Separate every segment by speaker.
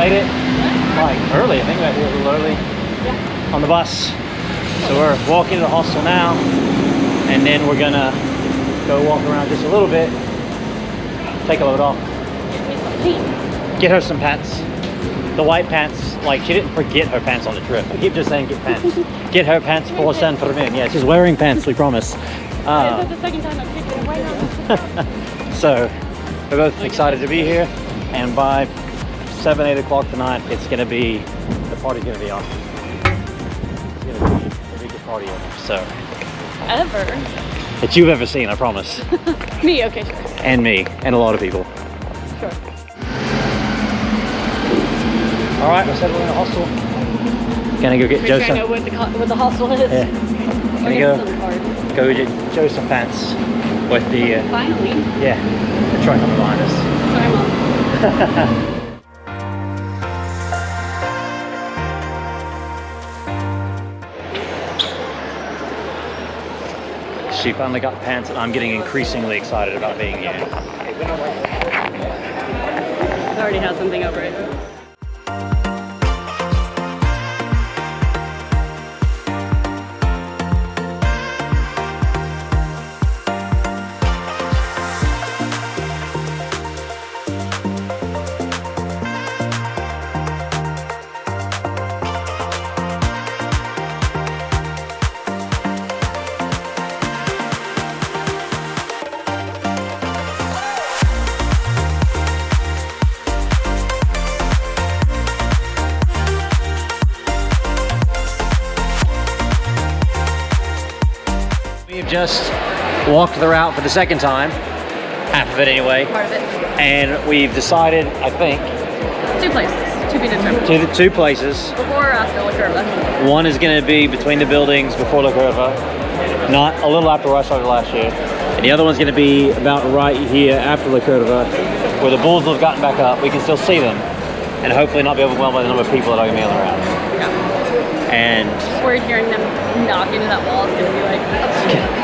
Speaker 1: made it like early. I think we got here a little early on the bus. So we're walking to the hostel now, and then we're gonna go walk around just a little bit, take a load off, get her some pants. The white pants, like she didn't forget her pants on the trip. I keep just saying get pants. Get her pants for San Fermín. Yeah, she's wearing pants, we promise.
Speaker 2: Is that the second time I've picked it away now?
Speaker 1: So we're both excited to be here, and by 7, 8 o'clock tonight, it's gonna be, the party's gonna be on. It's gonna be the biggest party ever, so.
Speaker 2: Ever?
Speaker 1: That you've ever seen, I promise.
Speaker 2: Me, okay, sure.
Speaker 1: And me, and a lot of people.
Speaker 2: Sure.
Speaker 1: All right, I said we're in a hostel. Gonna go get Joe some.
Speaker 2: I know what the hostel is.
Speaker 1: Yeah. Gonna go get Joe some pants with the.
Speaker 2: Finally.
Speaker 1: Yeah. The truck coming behind us.
Speaker 2: Sorry, Mom.
Speaker 1: She finally got pants, and I'm getting increasingly excited about being here.
Speaker 2: It already has something over it.
Speaker 1: We've just walked the route for the second time, half of it anyway.
Speaker 2: Part of it.
Speaker 1: And we've decided, I think,
Speaker 2: 2 places to be determined.
Speaker 1: two places.
Speaker 2: Before or after La Curva.
Speaker 1: One is going to be between the buildings before La Curva, not a little after I started last year. And the other one's going to be about right here after La Curva, where the bulls have gotten back up. We can still see them, and hopefully not be overwhelmed by the number of people that are going to be on the route.
Speaker 2: Yeah.
Speaker 1: And
Speaker 2: Just worried hearing them knock into that wall is going to be like...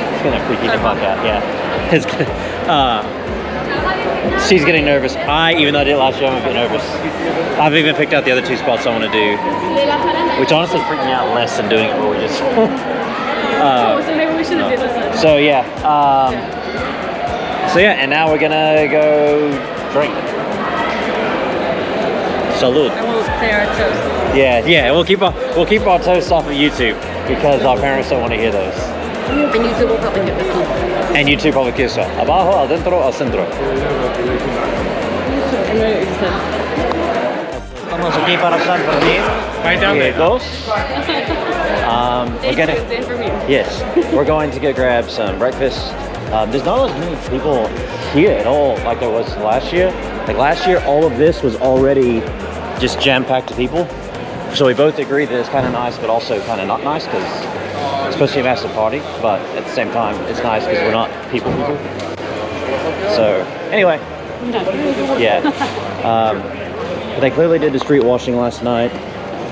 Speaker 1: it's going to freak you the fuck out, yeah. It's gonna, she's getting nervous. Even though I did it last year, I'm a bit nervous. I've even picked out the other 2 spots I want to do, which honestly freaked me out less than doing it where we just...
Speaker 2: oh, so maybe we should have did this one.
Speaker 1: So yeah, and now we're gonna go drink. Salud.
Speaker 2: And we'll say our toast.
Speaker 1: Yeah, we'll keep our toasts off of YouTube because our parents don't want to hear those.
Speaker 2: And YouTube will probably get this one.
Speaker 1: And YouTube probably kills us. Abajo, adentro, al centro. Estamos aquí para San Fermín.
Speaker 3: Right down there.
Speaker 1: Dos. We're gonna.
Speaker 2: San Fermín.
Speaker 1: Yes, we're going to go grab some breakfast. There's not as many people here at all like there was last year. Like last year, all of this was already just jam-packed to people. So we both agreed that it's kind of nice, but also kind of not nice because it's supposed to be a massive party. But at the same time, it's nice because we're not people. So anyway, yeah. But they clearly did the street washing last night.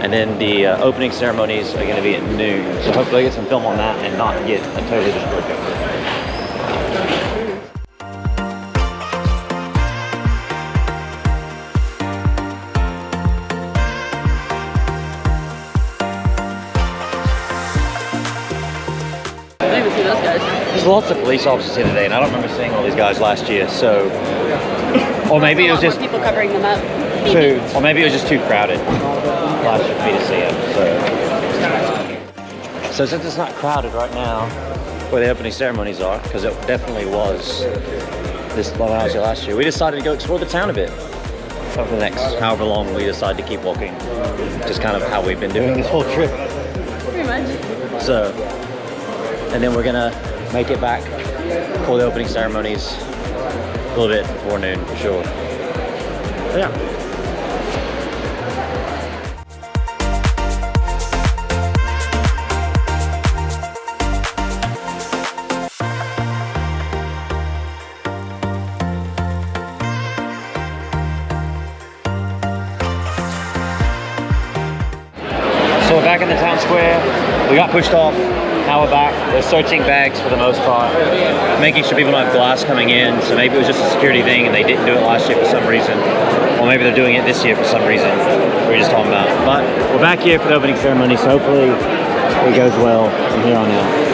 Speaker 1: And then the opening ceremonies are going to be at noon. So hopefully I get some film on that and not get a totally destroyed film.
Speaker 2: I didn't even see those guys.
Speaker 1: There's lots of police officers here today, and I don't remember seeing all these guys last year, so... Or maybe it was just...
Speaker 2: people covering them up.
Speaker 1: Or maybe it was just too crowded last year for me to see it, so since it's not crowded right now, where the opening ceremonies are, because it definitely was this when I was here last year, we decided to go explore the town a bit over the next however long we decide to keep walking. Just kind of how we've been doing this whole trip.
Speaker 2: Pretty much.
Speaker 1: So, and then we're gonna make it back for the opening ceremonies a little bit before noon for sure. But yeah. So we're back in the town square. We got pushed off Now we're back. They're searching bags for the most part, making sure people don't have glass coming in. So maybe it was just a security thing and they didn't do it last year for some reason. Or maybe they're doing it this year for some reason. We were just talking about. But we're back here for the opening ceremony, so hopefully it goes well from here on out.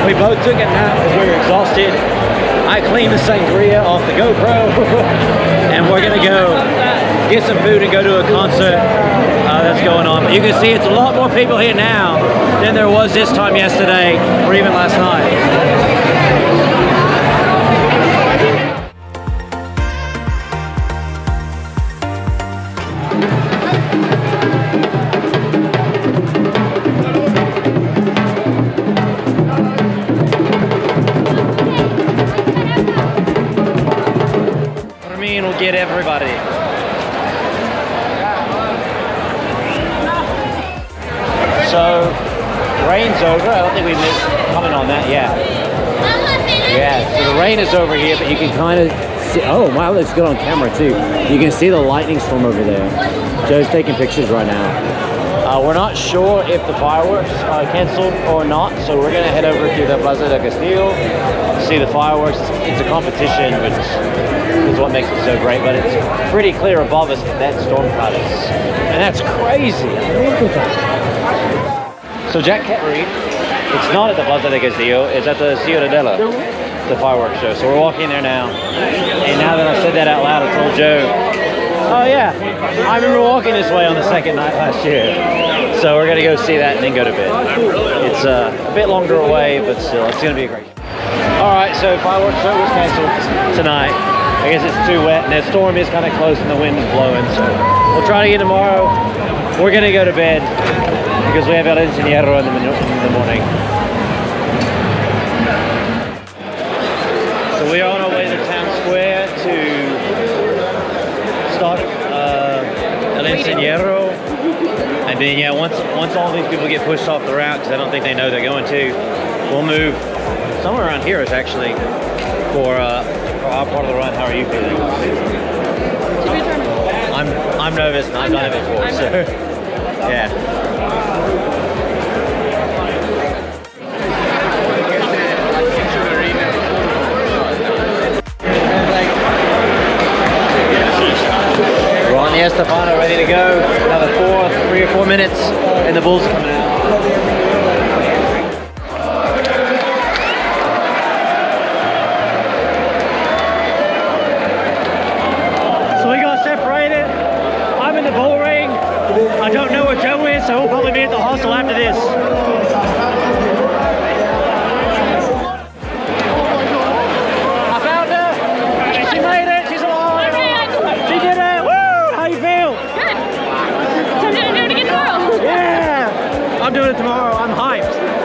Speaker 1: We both took a nap because we were exhausted. I cleaned the sangria off the GoPro and we're gonna go get some food and go to a concert that's going on. But you can see it's a lot more people here now than there was this time yesterday or even last night. Will get everybody. So, rain's over. I don't think we missed comment on that. Yeah. So the rain is over here, but you can kind of see. Oh, wow, looks good on camera too. You can see the lightning storm over there. Joe's taking pictures right now. We're not sure if the fireworks are canceled or not, so we're gonna head over to the Plaza de Castillo to see the fireworks. It's a competition, which is what makes it so great, but it's pretty clear above us that storm cloud is, and that's crazy. So Jack can't read. It's not at the Plaza de Castillo, it's at the Ciudadela, the fireworks show. So we're walking there now, and now that I've said that out loud, I told Joe, oh yeah, I remember walking this way on the second night last year. So we're gonna go see that and then go to bed. It's a bit longer away, but still, it's gonna be a great show. All right, so fireworks show was canceled tonight. I guess it's too wet and the storm is kind of close and the wind is blowing, so we'll try to get tomorrow. We're gonna go to bed because we have El Encierro in the morning. So we are on our way to Town Square to start El Encierro. And then yeah, once all these people get pushed off the route, because I don't think they know they're going to, we'll move somewhere around here is actually for our part of the run. How are you feeling? I'm nervous and I've done it before, so yeah. We're on the Estefano, ready to go. Another 3 or 4 minutes, and the Bulls are coming out. I don't know where Joe is, so we'll probably be at the hostel after this. I found her! She made it! She's alive! She did it! Woo! How you feel?
Speaker 2: Good! Something to do to get tomorrow.
Speaker 1: Yeah! I'm doing it tomorrow. I'm hyped.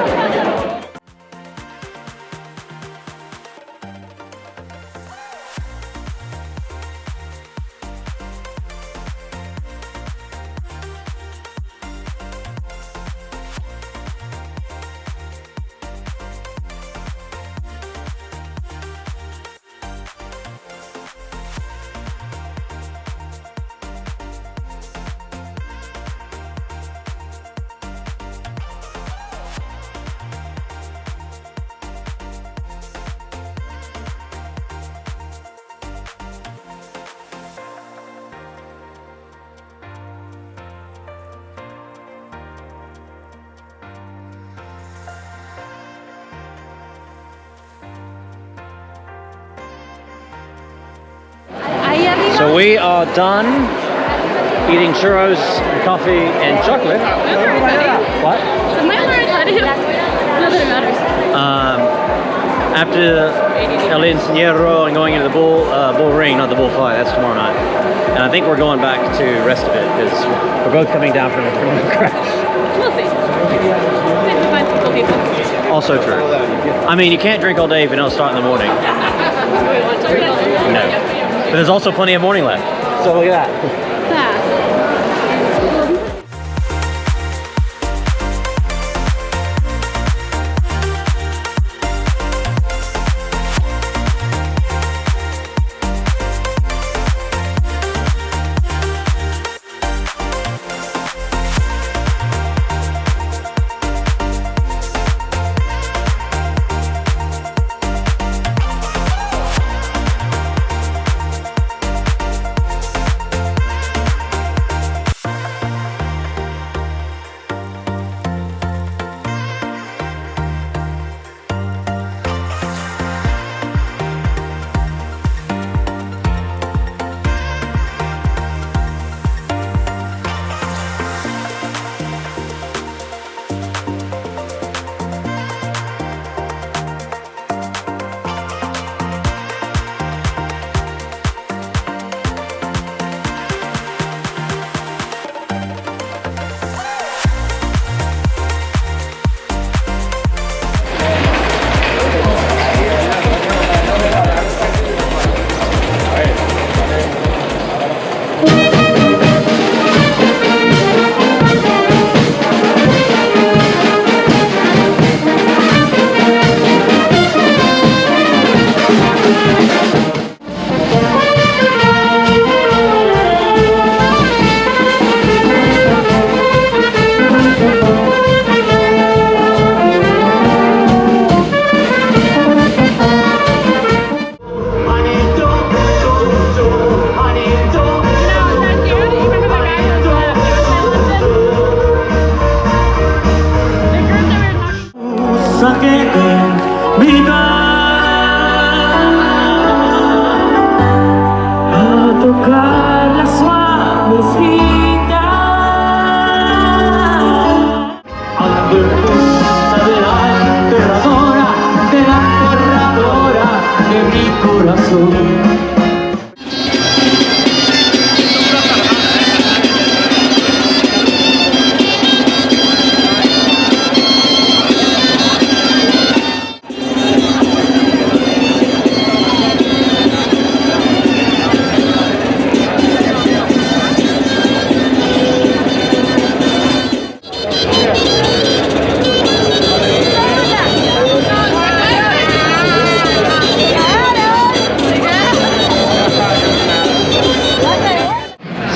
Speaker 1: So we are done eating churros and coffee and chocolate. What? After El Encierro and going into the bull ring, not the bullfight, that's tomorrow night. And I think we're going back to rest of it because we're both coming down from a crash.
Speaker 2: We'll see. Maybe find some cool people.
Speaker 1: Also true. I mean, you can't drink all day if you don't start in the morning. No. But there's also plenty of morning left. So look at that.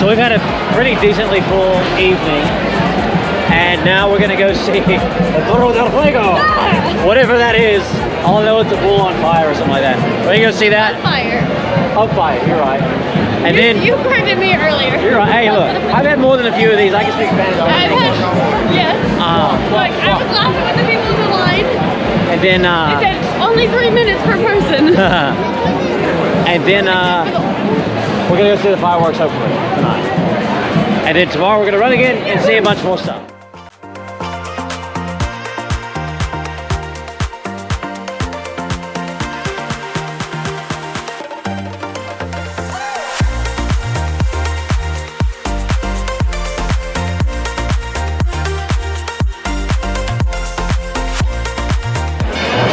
Speaker 1: We've had a pretty decently full evening, and now we're gonna go see the Toro del Fuego, whatever that is. All I know it's a bull on fire or something like that. We're gonna go see that.
Speaker 2: On fire.
Speaker 1: On fire, you're right. And
Speaker 2: You corrected me earlier.
Speaker 1: You're right. Hey, look, I've had more than a few of these. I can speak Spanish.
Speaker 2: Yes.
Speaker 1: Like,
Speaker 2: I was laughing with the people in the line.
Speaker 1: And then
Speaker 2: They said only 3 minutes per person.
Speaker 1: and then we're gonna go see the fireworks hopefully tonight. And then tomorrow we're gonna run again and see a bunch more stuff.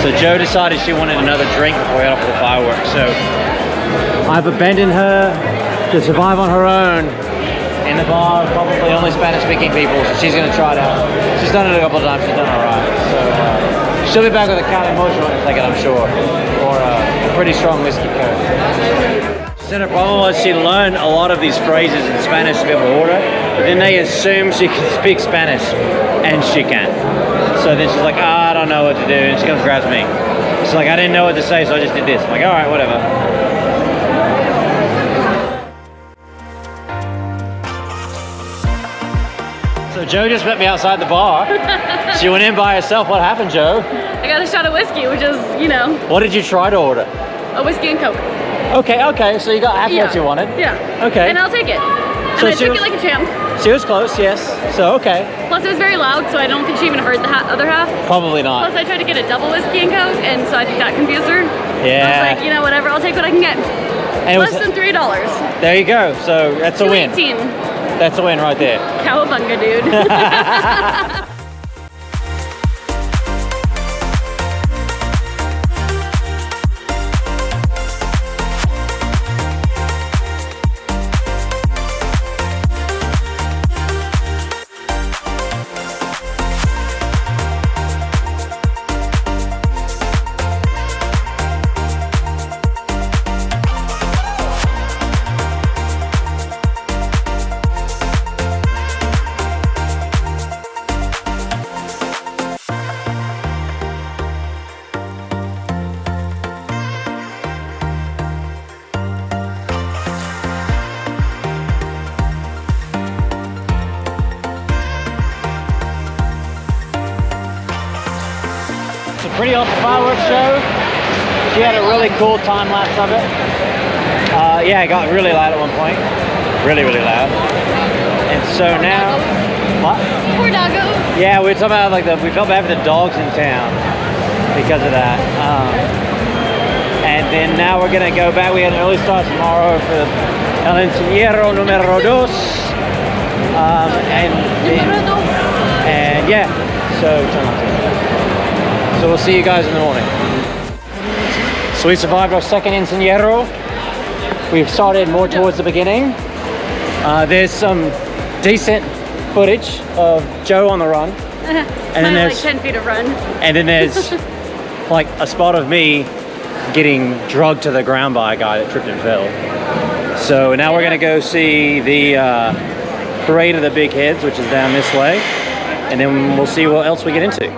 Speaker 1: So Joe decided she wanted another drink before we got off with the fireworks. So I've abandoned her to survive on her own in the bar, probably only Spanish-speaking people. So she's gonna try it out. She's done it a couple of times. She's done all right. So she'll be back with a cancellation in a second, I'm sure, or a pretty strong whiskey coke. She said her problem was she learned a lot of these phrases in Spanish to be able to order, but then they assume she can speak Spanish, and she can't. So then she's like, I don't know what to do, and she comes and grabs me. She's like, I didn't know what to say, so I just did this. I'm like, all right, whatever. So Joe just met me outside the bar. She went in by herself. What happened, Joe?
Speaker 2: I got a shot of whiskey, which is, you know.
Speaker 1: What did you try to order?
Speaker 2: A whiskey and Coke.
Speaker 1: Okay, so you got half what you wanted.
Speaker 2: Yeah.
Speaker 1: Okay.
Speaker 2: And I'll take it.
Speaker 1: So
Speaker 2: and I took it like a champ.
Speaker 1: She was close, yes. So, okay.
Speaker 2: Plus it was very loud, so I don't think she even heard the other half.
Speaker 1: Probably not.
Speaker 2: Plus I tried to get a double whiskey and Coke, and so I think that confused her.
Speaker 1: Yeah.
Speaker 2: So I was like, you know, whatever, I'll take what I can get.
Speaker 1: And
Speaker 2: Less than $3.
Speaker 1: There you go. So that's a win.
Speaker 2: $2.18.
Speaker 1: That's a win right there.
Speaker 2: Cowabunga, dude.
Speaker 1: Pretty awesome fireworks show. She had a really cool time lapse of it. Yeah, it got really loud at one point. Really loud. And so now, what?
Speaker 2: Poor doggo.
Speaker 1: Yeah, we were talking about like we felt bad for the dogs in town because of that. And then now we're gonna go back. We had an early start tomorrow for El Encierro Número 2. And yeah, so turn on to it. So we'll see you guys in the morning. So we survived our second encierro. We've started more towards the beginning. There's some decent footage of Joe on the run.
Speaker 2: And then there's like 10 feet of run.
Speaker 1: And then there's like a spot of me getting drugged to the ground by a guy that tripped and fell. So now we're gonna go see the Parade of the Big Heads, which is down this way. And then we'll see what else we get into.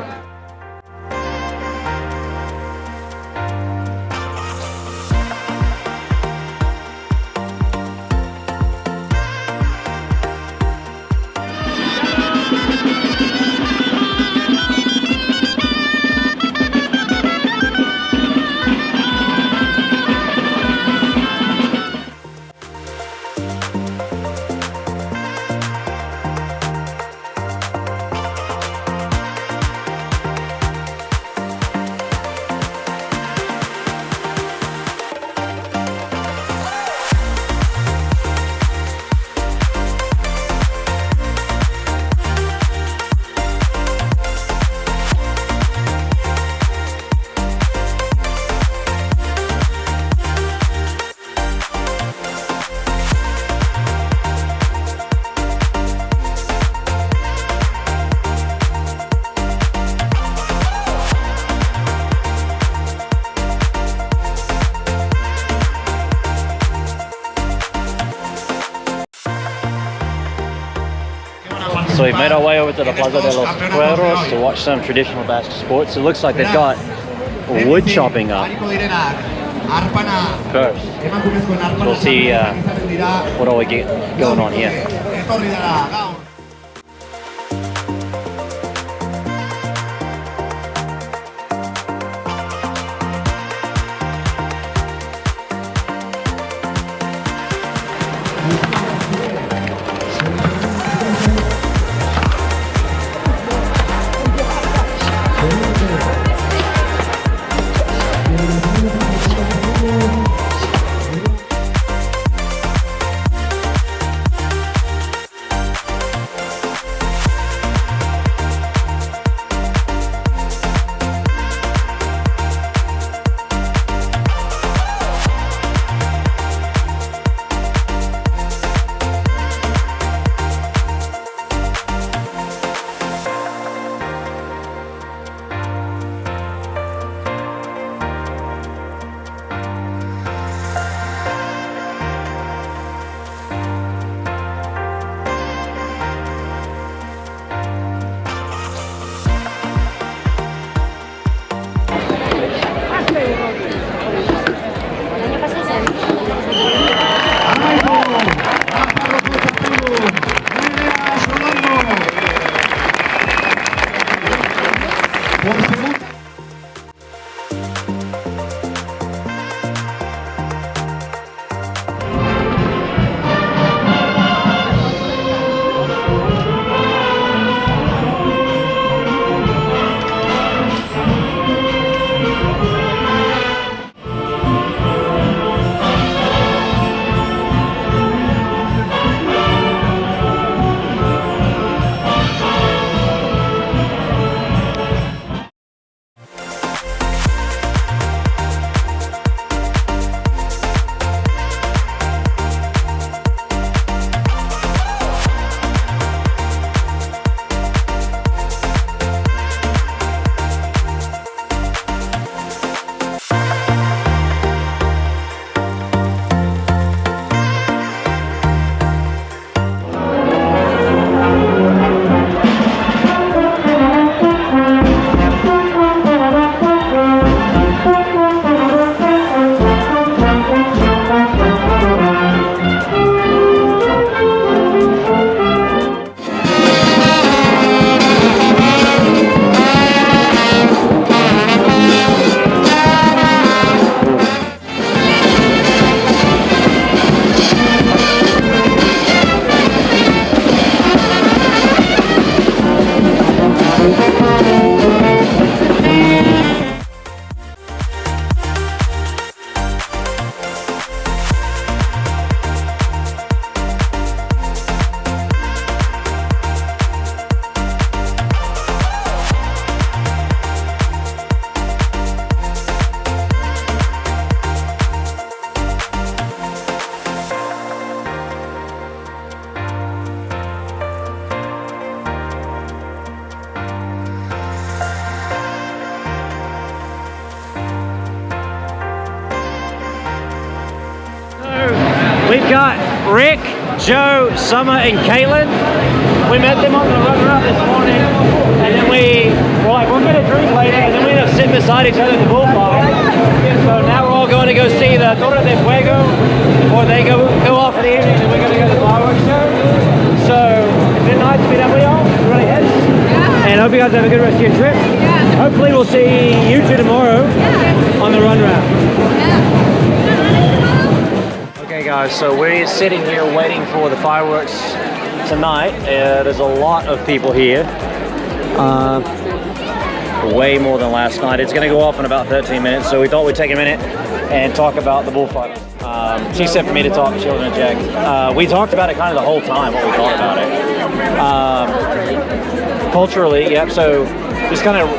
Speaker 1: So we've made our way over to the Plaza de los Cueros to watch some traditional Basque sports. It looks like they've got wood chopping up first. We'll see what all we get going on here. got Rick, Joe, Summer, and Caitlin. We met them on the run route this morning, and then we were like, we're gonna drink later, and then we ended up sitting beside each other at the Bullfight. So now we're all going to go see the Torre de Fuego, before they go off for the evening, and we're gonna go to the fireworks show. So it's been nice to meet up with y'all. We're really headed. Yeah. And I hope you guys have a good rest of your trip. Yeah. Hopefully we'll see you two tomorrow on the run route. Yeah. Okay guys, so we're sitting here waiting for the fireworks tonight. There's a lot of people here. Way more than last night. It's going to go off in about 13 minutes, so we thought we'd take a minute and talk about the bullfight. She said for me to talk, she wasn't object. We talked about it kind of the whole time, what we thought about it. Culturally, yep, so just kind of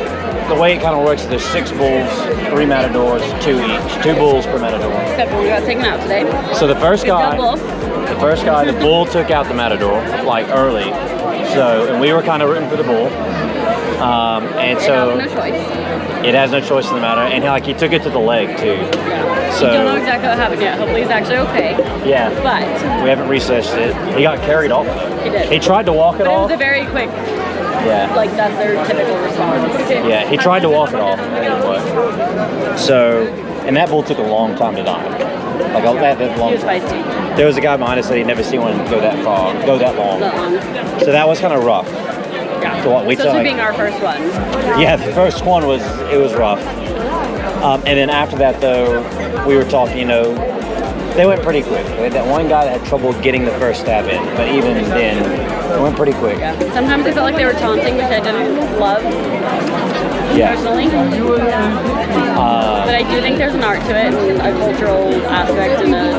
Speaker 1: the way it kind of works is there's 6 bulls, 3 matadors, 2 each. 2 bulls per matador.
Speaker 2: Except when we got taken out today.
Speaker 1: So the first guy, the bull took out the matador, like early. So, and we were kind of rooting for the bull. And so
Speaker 2: it has no choice.
Speaker 1: It has no choice in the matter, and he took it to the leg too.
Speaker 2: Yeah.
Speaker 1: So
Speaker 2: we don't know exactly what happened yet. Hopefully he's actually okay.
Speaker 1: Yeah.
Speaker 2: But
Speaker 1: we haven't researched it. He got carried off though.
Speaker 2: He did.
Speaker 1: He tried to walk it off.
Speaker 2: It was a very quick.
Speaker 1: Yeah.
Speaker 2: Like that's their typical response.
Speaker 1: Yeah. He tried to walk it off. So, and that bull took a long time to die. Like that long.
Speaker 2: He was feisty.
Speaker 1: There was a guy behind us that he'd never seen one go that long. So that was kind of rough.
Speaker 2: Yeah.
Speaker 1: So
Speaker 2: Especially being our first one.
Speaker 1: Yeah, the first one was rough. And then after that though, we were talking, they went pretty quick. We had that one guy that had trouble getting the first stab in, but even then, it went pretty quick.
Speaker 2: Yeah. Sometimes I felt like they were taunting, which I didn't love.
Speaker 1: Yeah.
Speaker 2: Personally. But I do think there's an art to it and a cultural aspect and a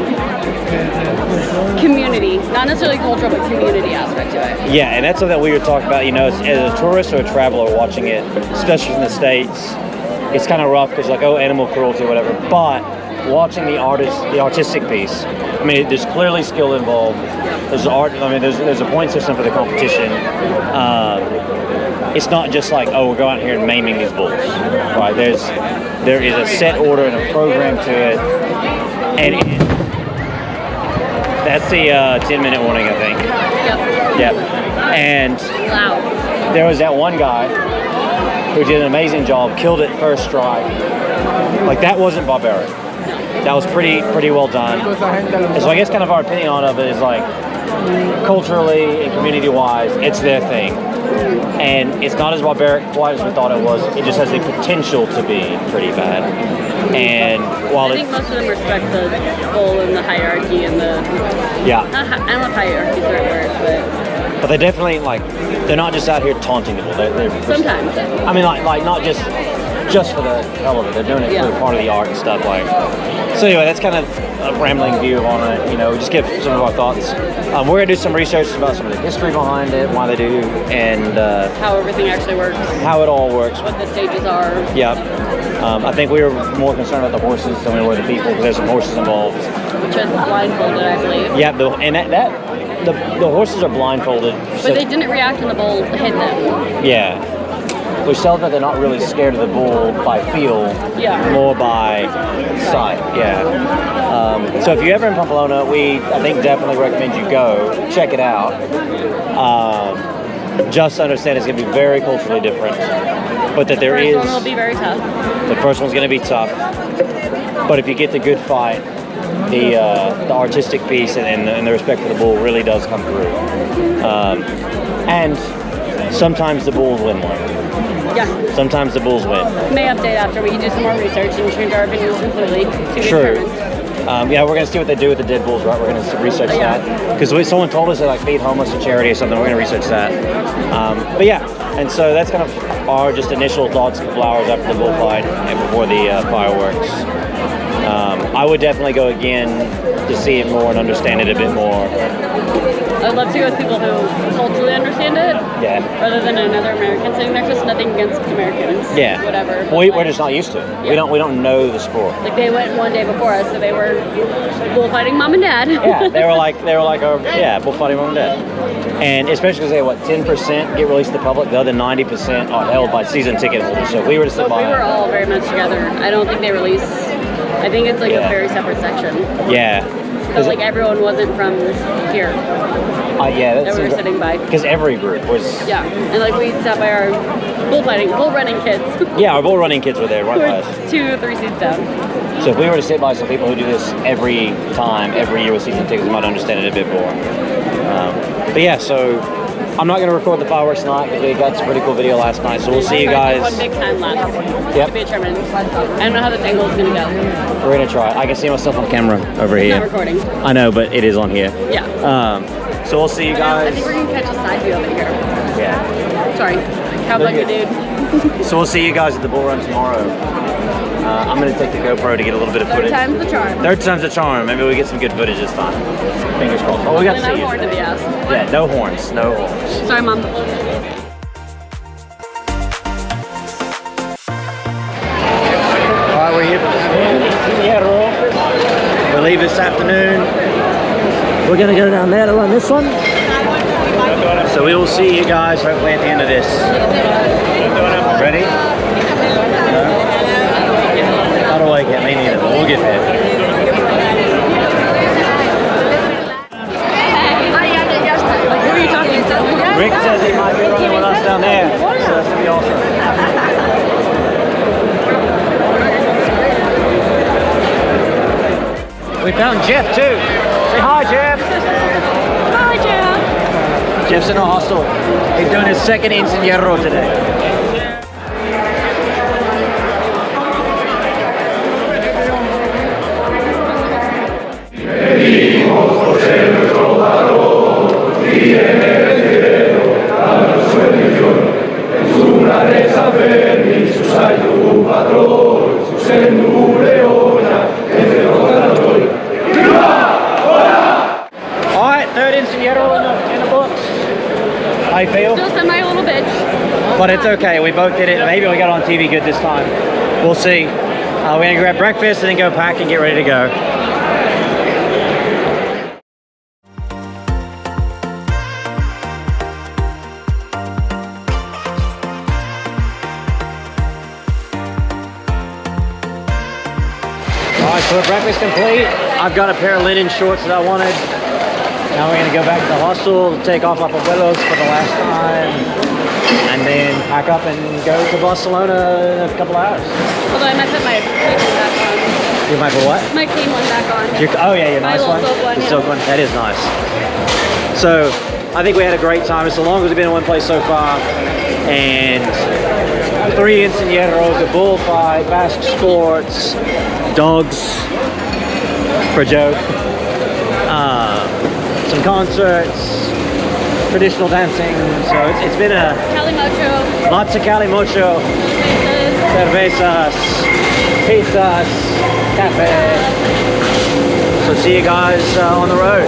Speaker 2: community, not necessarily cultural, but community aspect to it.
Speaker 1: Yeah, and that's something that we were talking about, as a tourist or a traveler watching it, especially from the States, it's kind of rough because like, animal cruelty or whatever, but watching the artistic piece, I mean, there's clearly skill involved. There's art, there's a point system for the competition. It's not just like, we're going out here and maiming these bulls, right? There is a set order and a program to it, and that's the 10-minute warning, I think. Yep. And
Speaker 2: Loud.
Speaker 1: There was that one guy who did an amazing job, killed it first strike. Like that wasn't barbaric. That was pretty well done. And so I guess kind of our opinion on it is like culturally and community-wise, it's their thing. And it's not as barbaric quite as we thought it was. It just has the potential to be pretty bad. And while
Speaker 2: I think most of them respect the bull and the hierarchy and the...
Speaker 1: Yeah.
Speaker 2: I don't know if hierarchy is the right word,
Speaker 1: but they definitely, they're not just out here taunting people. They're
Speaker 2: sometimes.
Speaker 1: I mean, like not just for the hell of it. They're doing it for part of the art and stuff. So anyway, that's kind of a rambling view on it. We just give some of our thoughts. We're going to do some research about some of the history behind it, why they do, and
Speaker 2: how everything actually works.
Speaker 1: How it all works.
Speaker 2: What the stages are.
Speaker 1: Yep. I think we were more concerned about the horses than we were the people, because there's some horses involved.
Speaker 2: Which is blindfolded, I believe.
Speaker 1: Yeah, the horses are blindfolded.
Speaker 2: But they didn't react when the bull hit them.
Speaker 1: Yeah. Which tells that they're not really scared of the bull by feel, more by sight. Yeah. So if you're ever in Pamplona, I think definitely recommend you go check it out. Just understand it's going to be very culturally different, but that there is.
Speaker 2: The first one will be very tough.
Speaker 1: The first one's going to be tough, but if you get the good fight, the artistic piece and the respect for the bull really does come through. And sometimes the bulls win one.
Speaker 2: Yeah.
Speaker 1: Sometimes the bulls win.
Speaker 2: May update after we do some more research and change our opinions completely.
Speaker 1: True. We're going to see what they do with the dead bulls, right? We're going to research that. Because someone told us they feed homeless to charity or something. We're going to research that. But yeah, and so that's kind of our just initial thoughts a couple hours after the bullfight and before the fireworks. I would definitely go again to see it more and understand it a bit more.
Speaker 2: I'd love to go with people who culturally understand it.
Speaker 1: Yeah.
Speaker 2: Rather than another American sitting next to us. Nothing against Americans.
Speaker 1: Yeah.
Speaker 2: Whatever.
Speaker 1: We're just not used to it. Yeah. We don't know the sport.
Speaker 2: Like they went one day before us, so they were bullfighting mom and dad.
Speaker 1: Yeah. They were like, bullfighting mom and dad. And especially because 10% get released to the public. The other 90% are held by season ticket holders. So if we were to sit by.
Speaker 2: We were all very much together. I don't think they release I think it's like a very separate section.
Speaker 1: Yeah.
Speaker 2: Because like everyone wasn't from here.
Speaker 1: Yeah,
Speaker 2: that we were sitting by.
Speaker 1: Because every group was.
Speaker 2: Yeah, and like we sat by our bull running kids.
Speaker 1: Yeah, our bull running kids were there, right by us.
Speaker 2: 2 or 3 seats down.
Speaker 1: So if we were to sit by some people who do this every time, every year with season tickets, we might understand it a bit more. But yeah, so I'm not going to record the fireworks tonight because we got some pretty cool video last night. So we'll see you guys.
Speaker 2: One big time lapse.
Speaker 1: Yep.
Speaker 2: To be determined. I don't know how this angle is going to go.
Speaker 1: We're going to try it. I can see myself on camera over here.
Speaker 2: It's not recording.
Speaker 1: I know, but it is on here.
Speaker 2: Yeah.
Speaker 1: So we'll see you guys.
Speaker 2: I think we're going to catch a side view of it here.
Speaker 1: Yeah.
Speaker 2: Sorry. Cowbugger dude.
Speaker 1: So we'll see you guys at the bull run tomorrow. I'm going to take the GoPro to get a little bit of footage.
Speaker 2: 3rd time's the charm.
Speaker 1: 3rd time's the charm. Maybe we get some good footage this time. Fingers crossed. Oh, we got to see
Speaker 2: no
Speaker 1: you.
Speaker 2: horn to the ass.
Speaker 1: Yeah, no horns. No horns.
Speaker 2: Sorry, Mom.
Speaker 1: Alright, we're here for the we leave this afternoon. We're going to go down there to run this one. So we will see you guys hopefully at the end of this. Ready? I don't like it, me neither, but we'll get there.
Speaker 2: Who are you talking to?
Speaker 1: Rick says he might be running with us down there, so that's going to be awesome. We found Jeff too. Say hi, Jeff.
Speaker 2: Hi, Jeff.
Speaker 1: Jeff's in a hostel. He's doing his 2nd Incendiero today.
Speaker 3: San Fermín, su salud patrón, su sendureona,
Speaker 1: Alright, 3rd Incendiero in the books. How you feel?
Speaker 2: Still semi a little bitch.
Speaker 1: But it's okay, we both did it. Maybe we got on TV good this time. We'll see. We're gonna grab breakfast and then go pack and get ready to go. Alright, so breakfast complete. I've got a pair of linen shorts that I wanted. Now we're gonna go back to the hostel, take off our abuelos for the last time, and then pack up and go to Barcelona in a couple hours.
Speaker 2: Although I might put my clean one back on.
Speaker 1: You might put what?
Speaker 2: My clean one back on.
Speaker 1: Oh yeah, your
Speaker 2: My
Speaker 1: nice
Speaker 2: little
Speaker 1: one?
Speaker 2: silk one,
Speaker 1: The
Speaker 2: yeah.
Speaker 1: silk one, that is nice. So, I think we had a great time. It's the longest we've been in one place so far. And 3 Incenieros, a bullfight, Basque sports, dogs, for Joe. Some concerts, traditional dancing. So it's been a
Speaker 2: Calimocho.
Speaker 1: lots of calimocho, cervezas, pizzas, cafe. So see you guys on the road.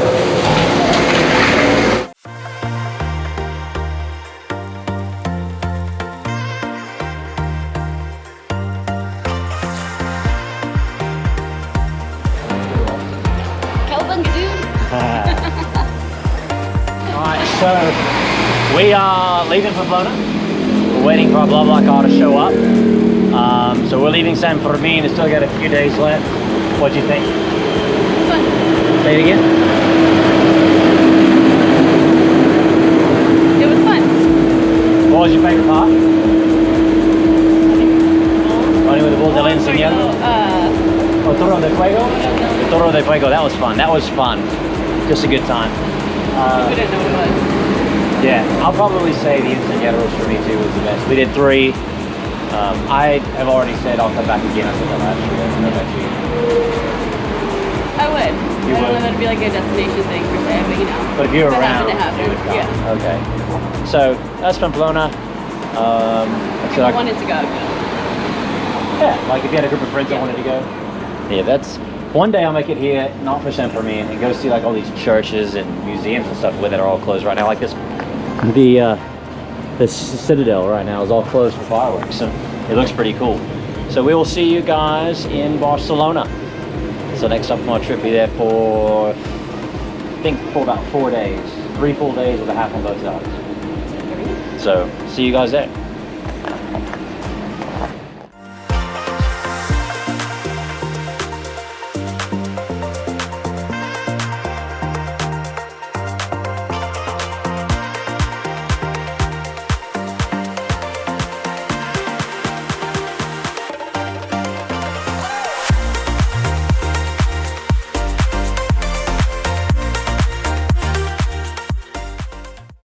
Speaker 1: Alright, so we are leaving Pamplona. We're waiting for our blah blah car to show up. So we're leaving San Fermín. It's still got a few days left. What do you think?
Speaker 2: Fun.
Speaker 1: Say it again.
Speaker 2: It was fun.
Speaker 1: What was your favorite part? Running with the Bull del Enseñado? Toro de Fuego? Toro de Fuego, that was fun. That was fun. Just a good time.
Speaker 2: We didn't know what it was.
Speaker 1: Yeah, I'll probably say the Incendiaros for me too was the best. We did 3. I have already said I'll come back again. I said that last year.
Speaker 2: I would.
Speaker 1: You
Speaker 2: I don't
Speaker 1: would?
Speaker 2: know that'd be like a destination thing per se, but you know.
Speaker 1: But if you're
Speaker 2: If it
Speaker 1: around,
Speaker 2: happened to
Speaker 1: you would come.
Speaker 2: happen,
Speaker 1: Okay. So that's Pamplona. So
Speaker 2: I wanted to go.
Speaker 1: yeah, like if you had a group of friends that wanted to go. Yeah, that's one day I'll make it here, not for San Fermín, and go see like all these churches and museums and stuff that are all closed right now. Like this, the Citadel right now is all closed for fireworks, so it looks pretty cool. So we will see you guys in Barcelona. So next up on our trip, be there for I think for about 4 days, 3 full days with a half on both sides. So see you guys there.